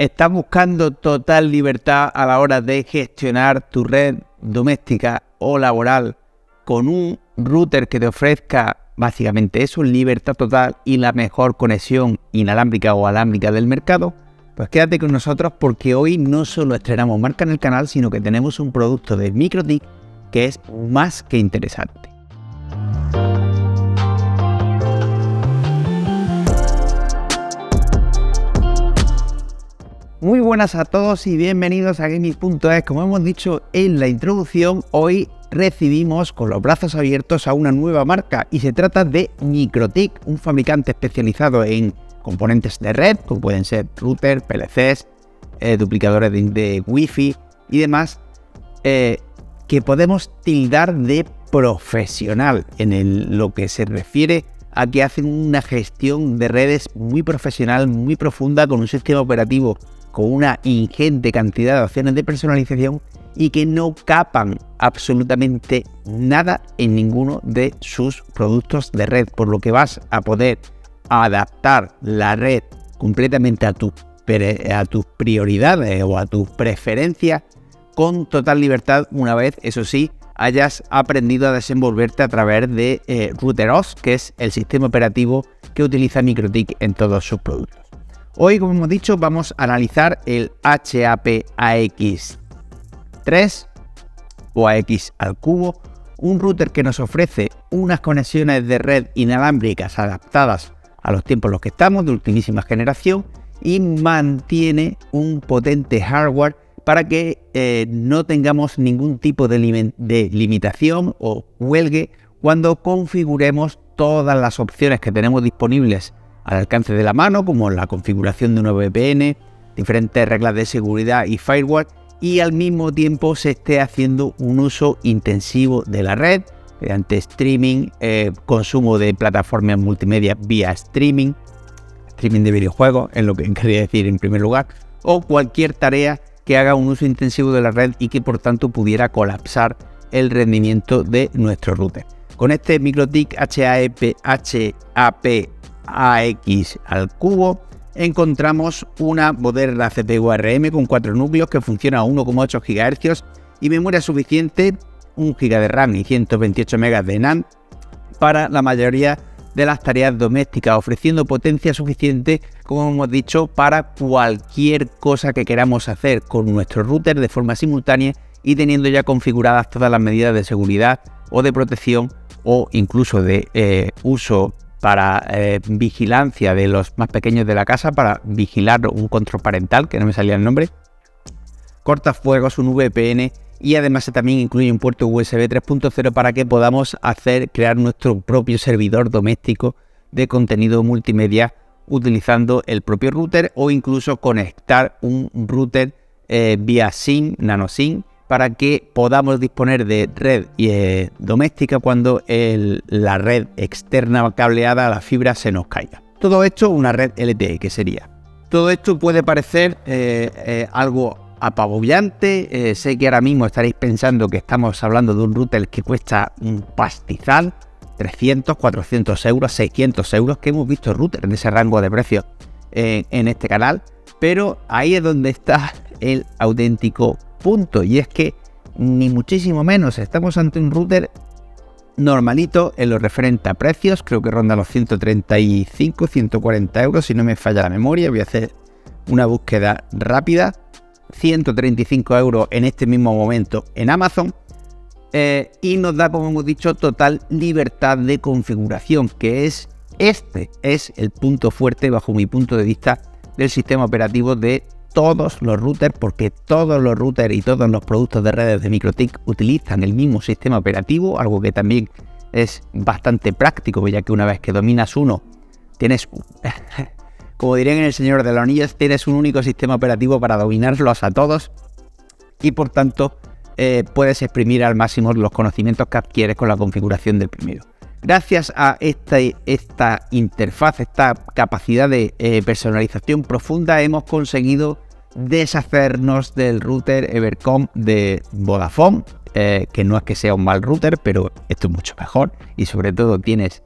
¿Estás buscando total libertad a la hora de gestionar tu red doméstica o laboral con un router que te ofrezca básicamente eso, libertad total y la mejor conexión inalámbrica o alámbrica del mercado? Pues quédate con nosotros porque hoy no solo estrenamos marca en el canal, sino que tenemos un producto de MikroTik que es más que interesante. Muy buenas a todos y bienvenidos a Gaming.es. Como hemos dicho en la introducción, hoy recibimos con los brazos abiertos a una nueva marca y se trata de MikroTik, un fabricante especializado en componentes de red, como pueden ser routers, PLCs, duplicadores de Wi-Fi y demás, que podemos tildar de profesional en lo que se refiere a que hacen una gestión de redes muy profesional, muy profunda, con un sistema operativo con una ingente cantidad de opciones de personalización y que no capan absolutamente nada en ninguno de sus productos de red, por lo que vas a poder adaptar la red completamente a tus prioridades o a tus preferencias con total libertad, una vez, eso sí, hayas aprendido a desenvolverte a través de RouterOS, que es el sistema operativo que utiliza MikroTik en todos sus productos. Hoy, como hemos dicho, vamos a analizar el HAP AX3 o AX al cubo, un router que nos ofrece unas conexiones de red inalámbricas adaptadas a los tiempos en los que estamos, de ultimísima generación, y mantiene un potente hardware para que no tengamos ningún tipo de limitación o huelgue cuando configuremos todas las opciones que tenemos disponibles al alcance de la mano, como la configuración de una VPN, diferentes reglas de seguridad y firewall, y al mismo tiempo se esté haciendo un uso intensivo de la red mediante streaming, consumo de plataformas multimedia vía streaming de videojuegos, es lo que quería decir en primer lugar, o cualquier tarea que haga un uso intensivo de la red y que por tanto pudiera colapsar el rendimiento de nuestro router. Con este MikroTik HAP AX al cubo encontramos una moderna CPU ARM con 4 núcleos que funciona a 1,8 GHz y memoria suficiente, 1 GB de RAM y 128 MB de NAND para la mayoría de las tareas domésticas, ofreciendo potencia suficiente, como hemos dicho, para cualquier cosa que queramos hacer con nuestro router de forma simultánea y teniendo ya configuradas todas las medidas de seguridad o de protección o incluso de uso para vigilancia de los más pequeños de la casa, para vigilar un control parental, que no me salía el nombre, cortafuegos, un VPN y además también incluye un puerto USB 3.0 para que podamos crear nuestro propio servidor doméstico de contenido multimedia utilizando el propio router o incluso conectar un router vía SIM, nano SIM, para que podamos disponer de red doméstica cuando la red externa cableada a la fibra se nos caiga. Todo esto una red LTE, que sería. Todo esto puede parecer algo apabullante. Sé que ahora mismo estaréis pensando que estamos hablando de un router que cuesta un pastizal, 300, 400 euros, 600 euros, que hemos visto routers de ese rango de precios en este canal, pero ahí es donde está el auténtico punto, y es que ni muchísimo menos estamos ante un router normalito en lo referente a precios. Creo que ronda los 135, 140 euros si no me falla la memoria. Voy a hacer una búsqueda rápida. 135 euros en este mismo momento en Amazon, y nos da, como hemos dicho, total libertad de configuración, que es el punto fuerte bajo mi punto de vista del sistema operativo de todos los routers, porque todos los routers y todos los productos de redes de MikroTik utilizan el mismo sistema operativo, algo que también es bastante práctico, ya que una vez que dominas uno, tienes, como dirían en El Señor de los Anillos, tienes un único sistema operativo para dominarlos a todos y por tanto puedes exprimir al máximo los conocimientos que adquieres con la configuración del primero. Gracias a esta interfaz, esta capacidad de personalización profunda, hemos conseguido deshacernos del router Evercom de Vodafone, que no es que sea un mal router, pero esto es mucho mejor y sobre todo tienes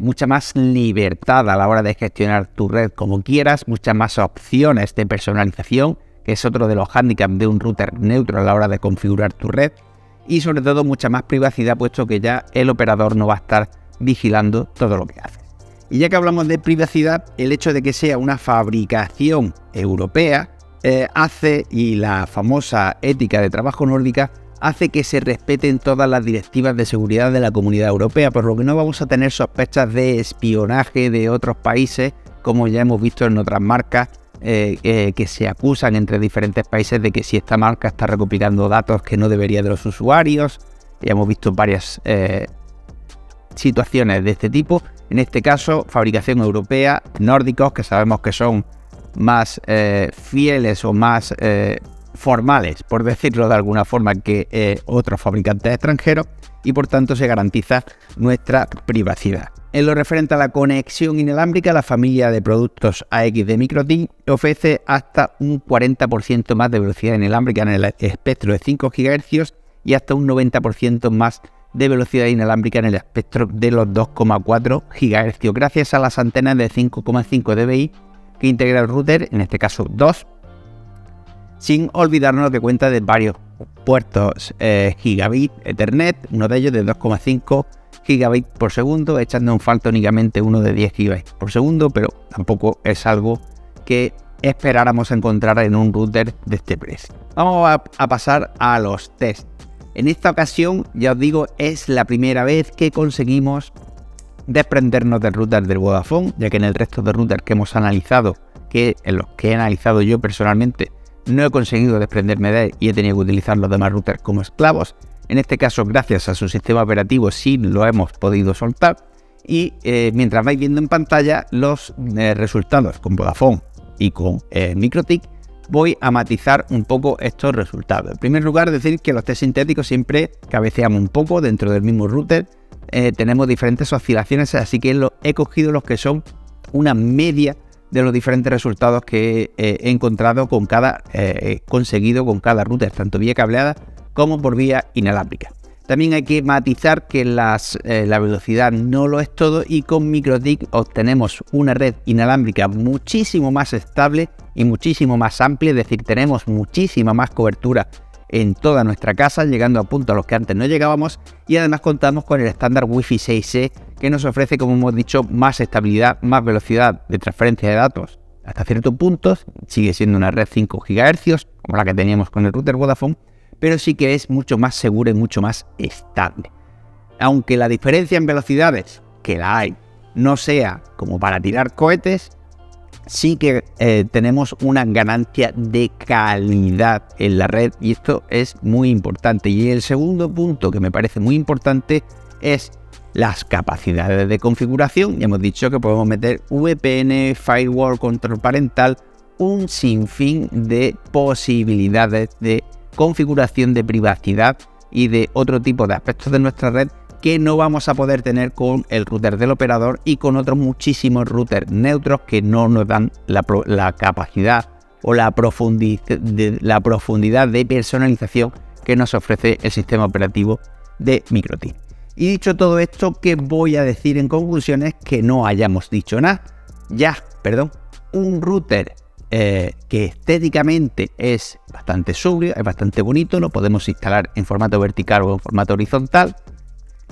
mucha más libertad a la hora de gestionar tu red como quieras, muchas más opciones de personalización, que es otro de los hándicaps de un router neutro a la hora de configurar tu red, y sobre todo mucha más privacidad, puesto que ya el operador no va a estar vigilando todo lo que haces. Y ya que hablamos de privacidad, el hecho de que sea una fabricación europea hace, y la famosa ética de trabajo nórdica, hace que se respeten todas las directivas de seguridad de la Comunidad Europea, por lo que no vamos a tener sospechas de espionaje de otros países, como ya hemos visto en otras marcas que se acusan entre diferentes países de que si esta marca está recopilando datos que no debería de los usuarios. Ya hemos visto varias situaciones de este tipo. En este caso, fabricación europea, nórdicos, que sabemos que son más fieles o más formales, por decirlo de alguna forma, que otros fabricantes extranjeros, y por tanto se garantiza nuestra privacidad. En lo referente a la conexión inalámbrica, la familia de productos AX de MikroTik ofrece hasta un 40% más de velocidad inalámbrica en el espectro de 5 GHz y hasta un 90% más de velocidad inalámbrica en el espectro de los 2,4 GHz, gracias a las antenas de 5,5 dBi que integra el router, en este caso 2, sin olvidarnos que cuenta de varios puertos gigabit Ethernet, uno de ellos de 2,5 gigabit por segundo, echando en falta únicamente uno de 10 gigabit por segundo, pero tampoco es algo que esperáramos encontrar en un router de este precio. Vamos a pasar a los tests. En esta ocasión, ya os digo, es la primera vez que conseguimos desprendernos del router del Vodafone, ya que en el resto de routers que hemos analizado, que en los que he analizado yo personalmente, no he conseguido desprenderme de él y he tenido que utilizar los demás routers como esclavos. En este caso, gracias a su sistema operativo, sí lo hemos podido soltar. Y mientras vais viendo en pantalla los resultados con Vodafone y con MikroTik, voy a matizar un poco estos resultados. En primer lugar, decir que los test sintéticos siempre cabeceamos un poco dentro del mismo router. Tenemos diferentes oscilaciones, así que he cogido los que son una media de los diferentes resultados que he encontrado con cada conseguido con cada router, tanto vía cableada como por vía inalámbrica. También hay que matizar que la velocidad no lo es todo, y con MikroTik obtenemos una red inalámbrica muchísimo más estable y muchísimo más amplia, es decir, tenemos muchísima más cobertura en toda nuestra casa, llegando a puntos a los que antes no llegábamos, y además contamos con el estándar Wi-Fi 6E, que nos ofrece, como hemos dicho, más estabilidad, más velocidad de transferencia de datos hasta ciertos puntos. Sigue siendo una red 5 GHz, como la que teníamos con el router Vodafone, pero sí que es mucho más segura y mucho más estable. Aunque la diferencia en velocidades, que la hay, no sea como para tirar cohetes, sí que tenemos una ganancia de calidad en la red, y esto es muy importante. Y el segundo punto que me parece muy importante es las capacidades de configuración. Ya hemos dicho que podemos meter VPN, firewall, control parental, un sinfín de posibilidades de configuración de privacidad y de otro tipo de aspectos de nuestra red que no vamos a poder tener con el router del operador y con otros muchísimos routers neutros que no nos dan la capacidad o la profundidad de personalización que nos ofrece el sistema operativo de MikroTik. Y dicho todo esto, ¿qué voy a decir en conclusiones? Que no hayamos dicho nada. Un router que estéticamente es bastante sobrio, es bastante bonito, lo podemos instalar en formato vertical o en formato horizontal,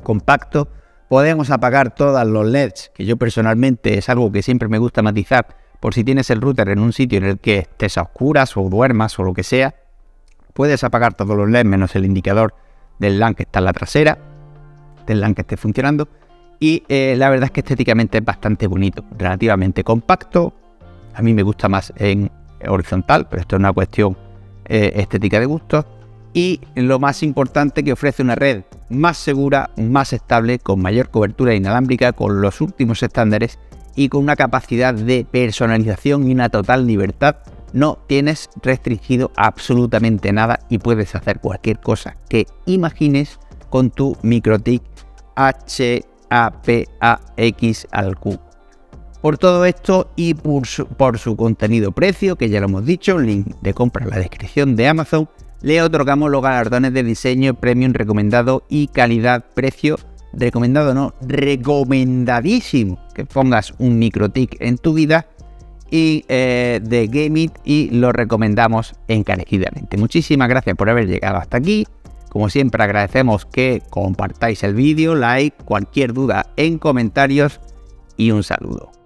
compacto. Podemos apagar todos los LEDs, que yo personalmente es algo que siempre me gusta matizar, por si tienes el router en un sitio en el que estés a oscuras o duermas o lo que sea, puedes apagar todos los LEDs menos el indicador del LAN que está en la trasera, del LAN que esté funcionando, y la verdad es que estéticamente es bastante bonito, relativamente compacto. A mí me gusta más en horizontal, pero esto es una cuestión estética de gustos. Y lo más importante, que ofrece una red más segura, más estable, con mayor cobertura inalámbrica, con los últimos estándares y con una capacidad de personalización y una total libertad. No tienes restringido absolutamente nada y puedes hacer cualquier cosa que imagines con tu MikroTik HAPAX al cubo. Por todo esto y por su contenido precio, que ya lo hemos dicho, link de compra en la descripción de Amazon, le otorgamos los galardones de diseño premium recomendado y calidad-precio recomendado no, recomendadísimo que pongas un MikroTik en tu vida y de Gameit, y lo recomendamos encarecidamente. Muchísimas gracias por haber llegado hasta aquí. Como siempre, agradecemos que compartáis el vídeo, like, cualquier duda en comentarios, y un saludo.